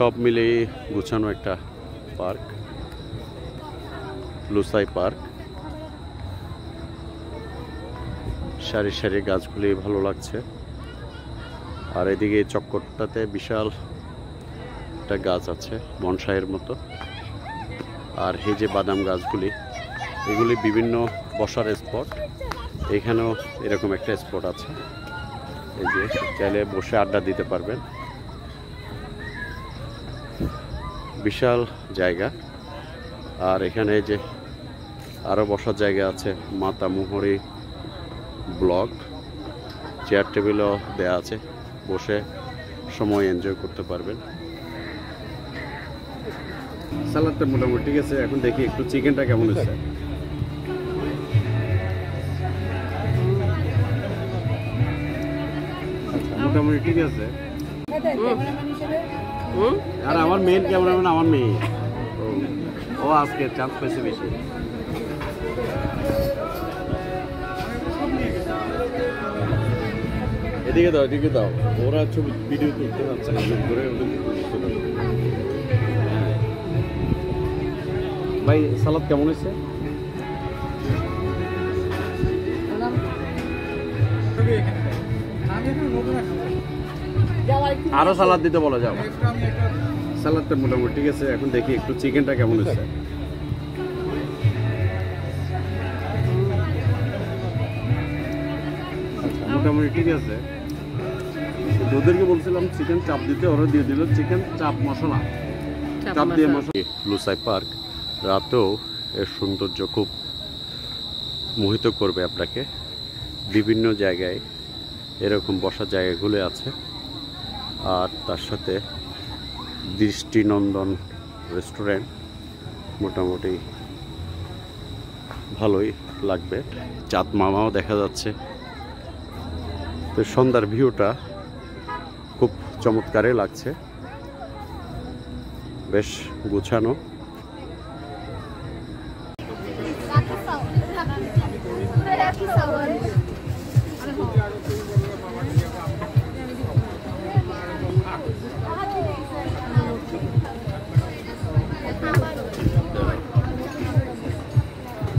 সব মিলিয়ে গুছানো একটা পার্ক, লুসাই পার্ক। সারি সারি গাছগুলি ভালো লাগছে। আর এদিকে চক্করটাতে বিশাল একটা গাছ আছে বনসাইয়ের মতো। আর এই যে বাদাম গাছগুলি, এগুলি বিভিন্ন বসার স্পট। এখানেও এরকম একটা স্পট আছে, এই যে চাইলে বসে আড্ডা দিতে পারবেন। বিশাল জায়গা। আর এখানে যে আরো বসার জায়গা আছে, মাতামুহুরি ব্লক, চেয়ার টেবিলও দেয়া আছে, বসে সময় এনজয় করতে পারবেন। সালাদটা মোটামুটি ঠিক আছে। এখন দেখি একটু চিকেনটা কেমন হচ্ছে। মোটামুটি ঠিক আছে। আর আমার মেন ক্যামেরাম্যান আমার মেয়ে, ও আজকে চান্স পেয়েছে বেশি। এদিকে দাও, এদিকে দাও, ওরা ছবি ভিডিও তুলতে যাচ্ছে করে। ভাই সালাদ কেমন হয়েছে? আরো সালাদ দিতে বলো, যাও। সালাদটা মোটামুটি ঠিক আছে। এখন দেখি একটু চিকেনটা কেমন হয়েছে। মোটামুটি ঠিক আছে। ওদেরকে বলছিলাম চিকেন চাপ দিতে, ওরা দিয়ে দিল চিকেন চাপ মশলা, চাপ দিয়ে মশলা। লুসাই পার্ক রাতেও এর সৌন্দর্য খুব মোহিত করবে আপনাকে। বিভিন্ন জায়গায় এরকম বসার জায়গাগুলো আছে। আর তার সাথে দৃষ্টিনন্দন রেস্টুরেন্ট, মোটামুটি ভালোই লাগবে। চাঁদ মামাও দেখা যাচ্ছে। তো সন্ধ্যার ভিউটা খুব চমৎকারই লাগছে, বেশ গুছানো।